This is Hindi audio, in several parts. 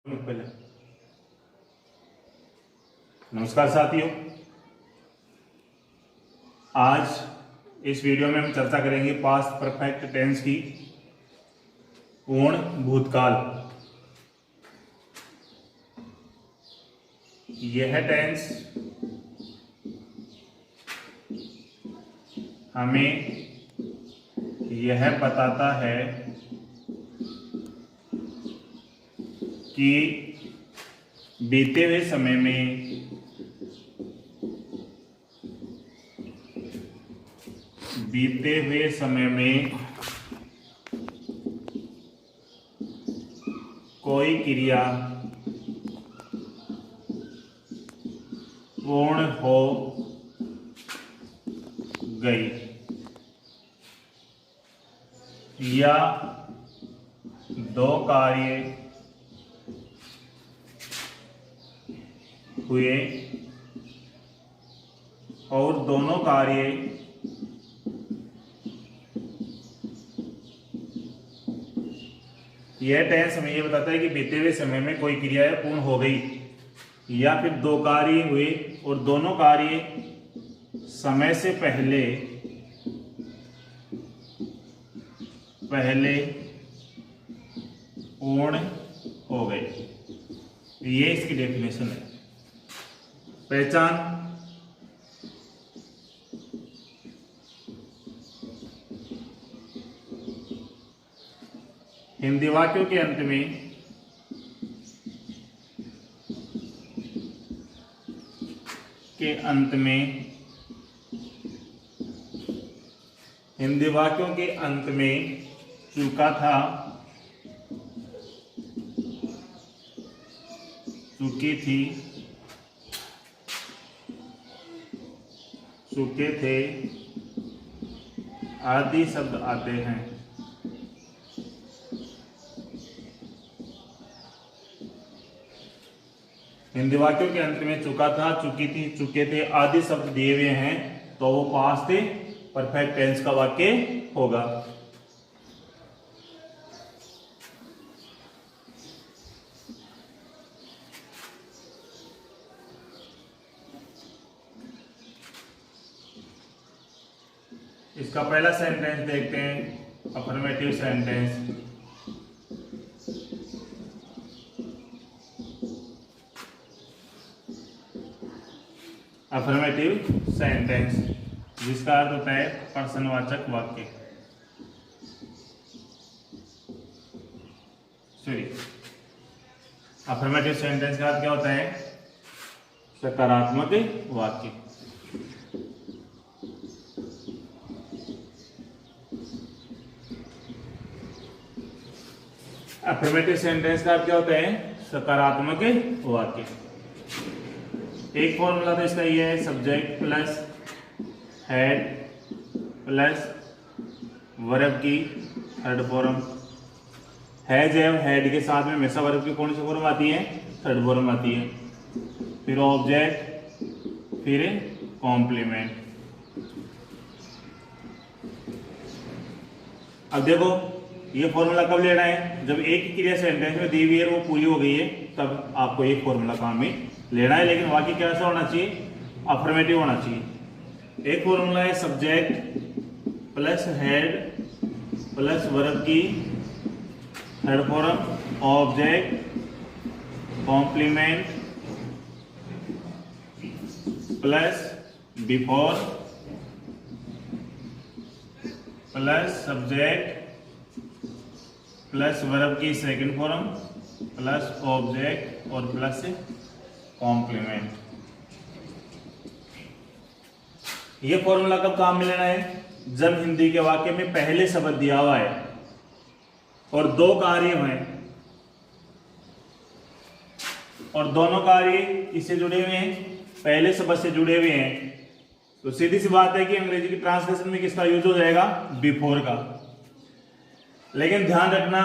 पहले नमस्कार साथियों, आज इस वीडियो में हम चर्चा करेंगे पास्ट परफेक्ट टेंस की पूर्ण भूतकाल। यह टेंस हमें यह बताता है कि बीते हुए समय में कोई क्रिया पूर्ण हो गई या दो कार्य हुए और दोनों कार्य यह टेंस हमें यह बताता है कि बीते हुए समय में कोई क्रिया पूर्ण हो गई या फिर दो कार्य हुए और दोनों कार्य समय से पहले पूर्ण हो गए। ये इसकी डेफिनेशन है। पहचान, हिंदी वाक्यों के अंत में हिंदी वाक्यों के अंत में चूका था, चूकी थी, चूके थे आदि शब्द आते हैं। हिंदी वाक्यों के अंत में चूका था, चूकी थी, चूके थे आदि शब्द दिए हुए हैं तो वो पास्ट परफेक्ट टेंस का वाक्य होगा। इसका पहला सेंटेंस देखते हैं, अफर्मेटिव सेंटेंस। अफर्मेटिव सेंटेंस जिसका अर्थ होता है प्रश्नवाचक वाक्य। अफर्मेटिव सेंटेंस का अर्थ क्या होता है? सकारात्मक वाक्य। अफर्मेटिव सेंटेंस का अर्थ क्या होता है? सकारात्मक वाक्य। एक फॉर्मूला तो इसका ये है, subject plus had plus verb की थर्ड फॉर्म। हैज एवं हेड के साथ में हमेशा वर्ब की कौन सी फॉर्म आती है? थर्ड फॉर्म आती है। फिर ऑब्जेक्ट, फिर कॉम्प्लीमेंट। अब देखो ये फॉर्मूला कब लेना है? जब एक ही क्रिया सेंटेंस में दी हुई है वो पूरी हो गई है तब आपको एक फॉर्मूला काम में लेना है। लेकिन वाक्य कैसा होना चाहिए? अफर्मेटिव होना चाहिए। एक फॉर्मूला है subject plus had plus verb की third form, object complement plus before plus subject plus verb की सेकंड फॉर्म प्लस ऑब्जेक्ट और प्लस कॉम्प्लीमेंट। ये फॉर्मूला कब काम में लेना है? जब हिंदी के वाक्य में पहले शब्द दिया हुआ है और दो कार्य हैं और दोनों कार्य किससे जुड़े हुए हैं? पहले शब्द से जुड़े हुए हैं। तो सीधी सी बात है कि अंग्रेजी की ट्रांसलेशन में किसका यूज हो जाएगा? बिफोर का। लेकिन ध्यान रखना,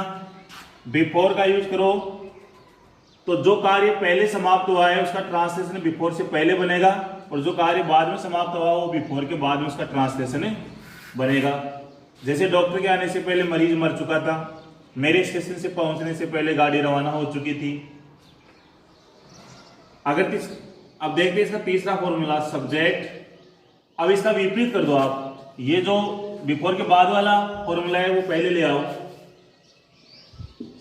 बिफोर का यूज करो तो जो कार्य पहले समाप्त हुआ है उसका ट्रांसलेशन बिफोर से पहले बनेगा और जो कार्य बाद में समाप्त हुआ वो बिफोर के बाद में उसका ट्रांसलेशन बनेगा। जैसे डॉक्टर के आने से पहले मरीज मर चुका था, मेरे स्टेशन से पहुंचने से पहले गाड़ी रवाना हो चुकी थी, अगर अब देखते हैं इसका तीसरा फॉर्मूला सब्जेक्ट। अब इसका विपरीत कर दो आप, ये जो बिफोर के बाद वाला फॉर्मूला है वो पहले ले आओ,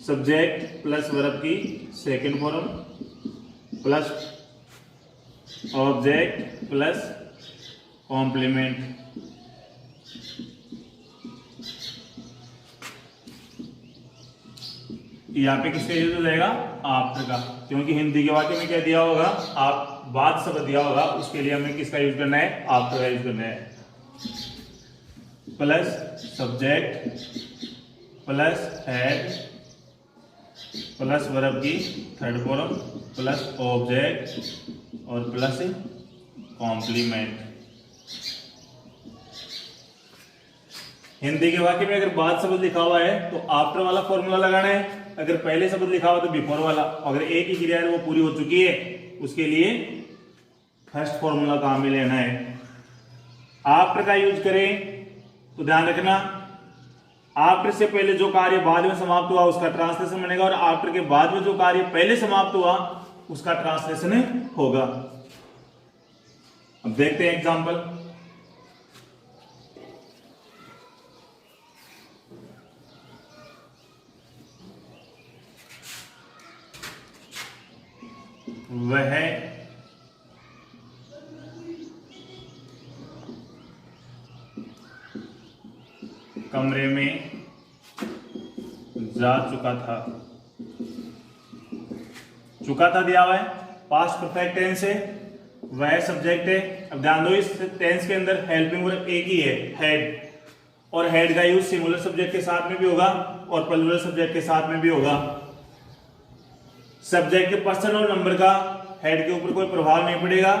सब्जेक्ट प्लस वर्ब की second form plus object plus complement. यहाँ पे किसका यूज हो जाएगा? आफ्टर का, क्योंकि हिंदी के वाक्य में क्या दिया होगा? आप बाद शब्द दिया होगा, उसके लिए हमें किसका यूज करना है? आफ्टर का यूज करना है। Plus subject plus had plus verb की थर्ड फॉर्म प्लस ऑब्जेक्ट और प्लस कॉम्प्लीमेंट। हिंदी के वाक्य में अगर बाद शब्द लिखा हुआ है तो आफ्टर वाला फॉर्मूला लगाना है, अगर पहले शब्द लिखा हुआ तो बिफोर वाला। अगर एक ही क्रिया है वो पूरी हो चुकी है, उसके लिए फर्स्ट फॉर्मूला काम में लेना है। आफ्टर का यूज करें तो ध्यान रखना, आफ्टर से पहले जो कार्य बाद में समाप्त हुआ उसका ट्रांसलेशन बनेगा, और आफ्टर के बाद में जो कार्य पहले समाप्त हुआ उसका ट्रांसलेशन होगा। अब देखते हैं एग्जांपल। वह कमरे में जा चुका था। चुका था दिया हुआ है, पास्ट परफेक्ट टेंस है, वह सब्जेक्ट है। अब ध्यान दो, इस टेंस के अंदर हेल्पिंग वर्ब एक ही है, हेड, और हेड का यूज सिंगुलर सब्जेक्ट के साथ में भी होगा और प्लूरल सब्जेक्ट के साथ में भी होगा। सब्जेक्ट के पर्सन और नंबर का हेड के ऊपर कोई प्रभाव नहीं पड़ेगा,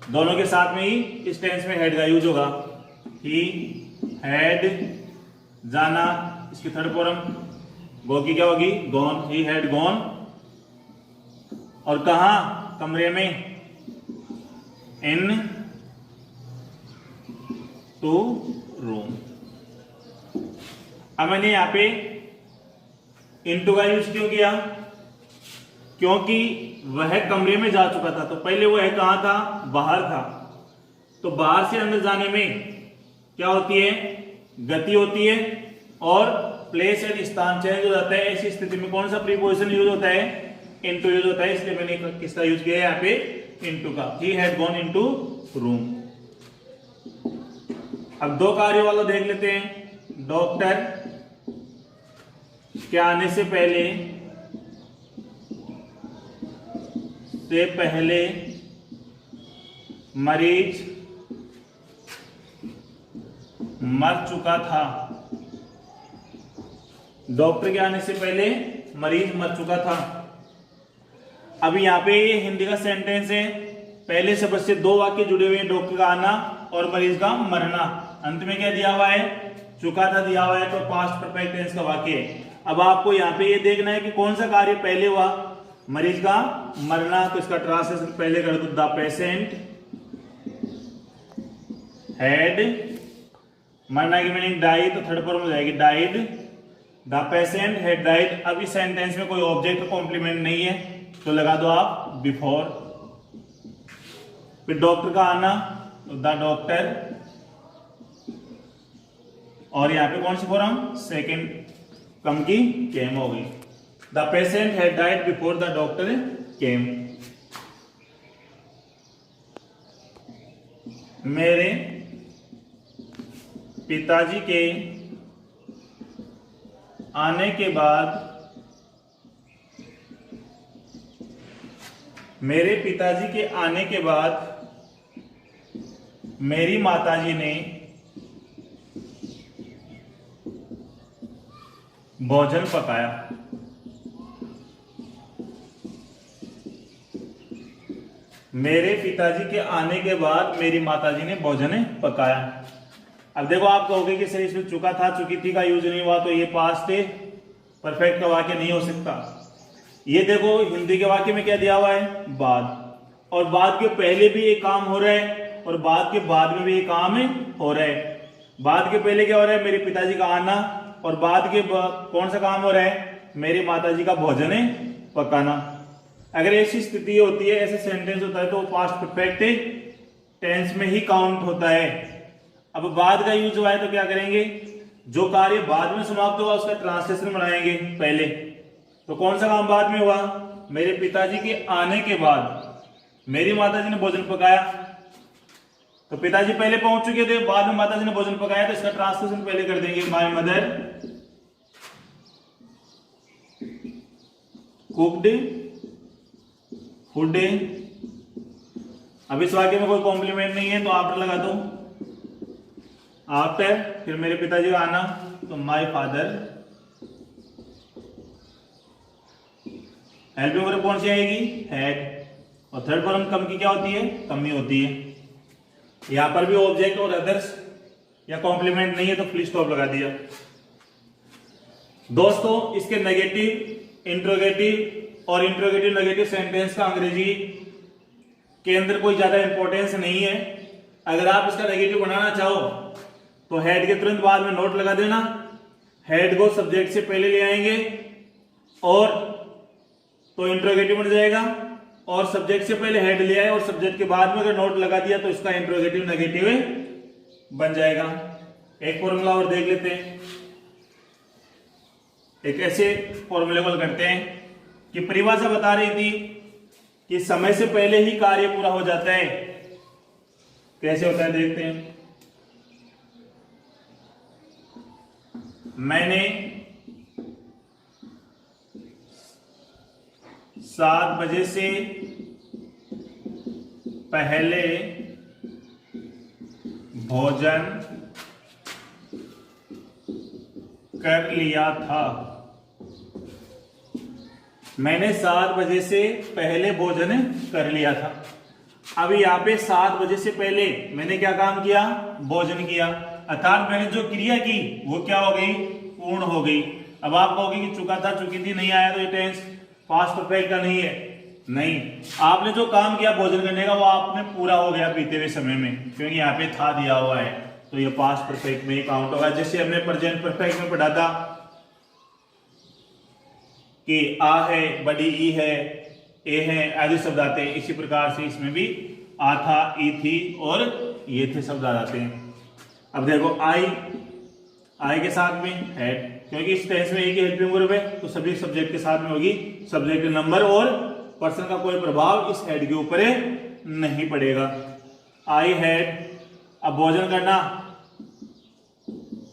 दोनों के साथ में ही इस टेंस में हेड का यूज होगा। ही हैड जाना, इसकी थर्ड फॉर्म गो की क्या होगी? गॉन। He had gone. और कहा? कमरे में, इन टू रूम। अब मैंने यहां पे इनटू का यूज क्यों किया? क्योंकि वह कमरे में जा चुका था, तो पहले वह कहां था? बाहर था। तो बाहर से अंदर जाने में क्या होती है? गति होती है, और प्लेस एंड स्थान चेंज हो जाता है। ऐसी स्थिति में कौन सा प्रीपोजिशन यूज होता है? इनटू यूज होता है, इसलिए मैंने किसका यूज किया है यहाँ पे? इनटू का। He had gone into room. अब दो कार्य वाला देख लेते हैं। डॉक्टर के आने से पहले मरीज मर चुका था। डॉक्टर के आने से पहले मरीज मर चुका था। अब यहाँ पे ये हिंदी का सेंटेंस है, पहले शब्द से दो वाक्य जुड़े हुए हैं, डॉक्टर का आना और मरीज का मरना। अंत में क्या दिया हुआ है? चुका था दिया हुआ है, तो पास्ट परफेक्ट टेंस का वाक्य है। अब आपको यहाँ पे ये देखना है कि कौन सा कार्य पहले हुआ? मरीज का मरना, तो इसका ट्रांसलेशन पहले कर दो। द पेशेंट हैड, मरना की मीनिंग डाई, तो थर्ड फॉर्म हो जाएगी died. The patient had died. अब इस सेंटेंस में कोई ऑब्जेक्ट कॉम्प्लीमेंट नहीं है, तो लगा दो आप बिफोर। फिर डॉक्टर का आना, तो द डॉक्टर, और यहाँ पे कौन सी फॉर्म? सेकेंड कम की केम हो गई। The patient had died before the doctor केम। मेरे पिताजी के आने के बाद मेरी माताजी ने भोजन पकाया। मेरे पिताजी के आने के बाद मेरी माताजी ने भोजन पकाया। अब देखो, आप कहोगे कि सर इसमें चुका था चुकी थी का यूज नहीं हुआ, तो ये पास्ट परफेक्ट का वाक्य नहीं हो सकता। ये देखो, हिंदी के वाक्य में क्या दिया हुआ है? बाद। और बाद के पहले भी ये काम हो रहा है और बाद के बाद में भी ये काम हो रहा है। बाद के पहले क्या हो रहा है? मेरे पिताजी का आना, और बाद के कौन सा काम हो रहा है? मेरी माताजी का भोजन पकाना। अगर ऐसी स्थिति होती है, ऐसे सेंटेंस होता है, तो वो पास्ट परफेक्ट टेंस में ही काउंट होता है। अब बाद का यूज हुआ है तो क्या करेंगे, जो कार्य बाद में समाप्त हुआ उसका ट्रांसलेशन बनाएंगे पहले। तो कौन सा काम बाद में हुआ, मेरे पिताजी के आने के बाद मेरी माताजी ने भोजन पकाया। तो पिताजी पहले पहुंच चुके थे, बाद में माताजी ने भोजन पकाया, तो इसका ट्रांसलेशन पहले कर देंगे, माय मदर कुक्ड फूड। अब इस वाक्य में कोई कॉम्प्लीमेंट नहीं है तो आफ्टर लगा दो, आफ्टर, फिर मेरे पिताजी का आना, तो माय फादर। हेल्पिंग वर्ब कौन सी आएगी, हैड। और थर्ड फॉर्म कम की क्या होती है, कमी होती है। यहां पर भी ऑब्जेक्ट और अदर्स या कॉम्प्लीमेंट नहीं है तो फुल स्टॉप लगा दिया। दोस्तों इसके नेगेटिव, इंट्रोगेटिव और इंट्रोगेटिव नेगेटिव सेंटेंस का अंग्रेजी के अंदर कोई ज्यादा इंपॉर्टेंस नहीं है। अगर आप इसका नेगेटिव बनाना चाहो तो हेड के तुरंत बाद में नोट लगा देना, हेड को सब्जेक्ट से पहले ले आएंगे और तो इंट्रोगेटिव बन जाएगा, और सब्जेक्ट से पहले हेड ले आए और सब्जेक्ट के बाद में अगर नोट लगा दिया तो इसका इंट्रोगेटिव नेगेटिव बन जाएगा। एक फॉर्मूला और देख लेते हैं। एक ऐसे फॉर्मूले को करते हैं कि परिभाषा बता रही थी कि समय से पहले ही कार्य पूरा हो जाता है। कैसे होता है देखते हैं। मैंने 7 बजे से पहले भोजन कर लिया था। मैंने 7 बजे से पहले भोजन कर लिया था। अब यहाँ पे 7 बजे से पहले मैंने क्या काम किया, भोजन किया, अर्थात मैंने जो क्रिया की वो क्या हो गई, पूर्ण हो गई। अब आप कहोगे कि चुका था, चुकी थी, नहीं आया तो ये टेंस पास्ट परफेक्ट का नहीं है। नहीं, आपने जो काम किया भोजन करने का वो आपने पूरा हो गया बीते हुए समय में, क्योंकि यहाँ पे था दिया हुआ है, तो ये पास्ट परफेक्ट में ही काउंट होगा। जैसे हमने प्रेजेंट परफेक्ट में पढ़ा था कि आ है, बड़ी ई है, ए है, आदि शब्द आते हैं, इसी प्रकार से इसमें भी आ था, ई थी और ये थे शब्द आ जाते हैं। अब देखो आई के साथ में हेड, क्योंकि इस टेंस में एक हेल्पिंग वर्ब है तो सभी सब्जेक्ट के साथ में होगी। सब्जेक्ट नंबर और पर्सन का कोई प्रभाव इस हेड के ऊपर नहीं पड़ेगा। आई हैड, अब भोजन करना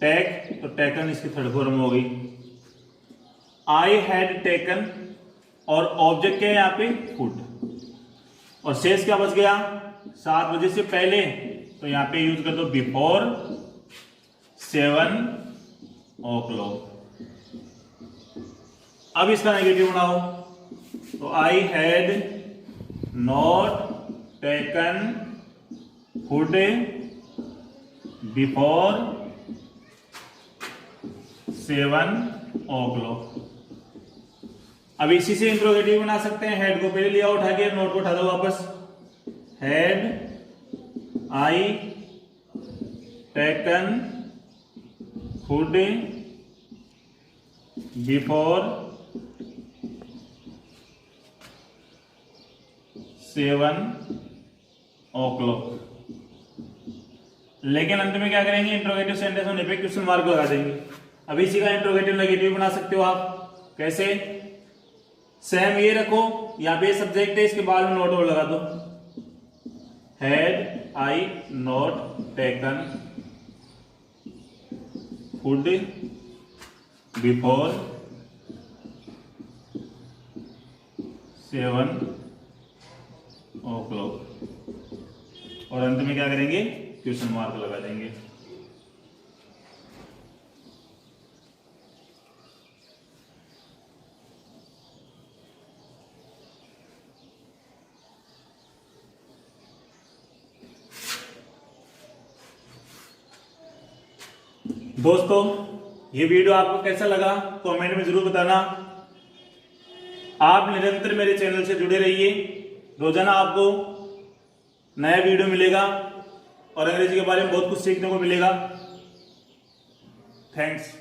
टेक, तो टेकन इसकी थर्ड फॉर्म हो गई। आई हैड टेकन और ऑब्जेक्ट क्या है यहाँ पे, फूड, और शेष क्या बच गया, 7 बजे से पहले, तो यहाँ पे यूज कर दो बिफोर 7 o'clock। अब इसका नेगेटिव बनाओ, तो I had not taken food before 7 o'clock। अब इसी से इंट्रोगेटिव बना सकते हैं। हेड को पहले लिया उठा के, नोट को उठा दो वापस, had I taken food before 7 o'clock। लेकिन अंत में क्या करेंगे, इंट्रोगेटिव सेंटेंस होने पे क्वेश्चन मार्क लगा देंगे। अब इसी का इंट्रोगेटिव नेगेटिव बना सकते हो आप। कैसे, सेम ये रखो, यहाँ पे सब्जेक्ट है, इसके बाद में नोट और लगा दो, had I not taken food before 7 o'clock, और अंत में क्या करेंगे, क्वेश्चन मार्क लगा देंगे। दोस्तों ये वीडियो आपको कैसा लगा कमेंट में जरूर बताना। आप निरंतर मेरे चैनल से जुड़े रहिए, रोजाना आपको नया वीडियो मिलेगा और अंग्रेजी के बारे में बहुत कुछ सीखने को मिलेगा। थैंक्स।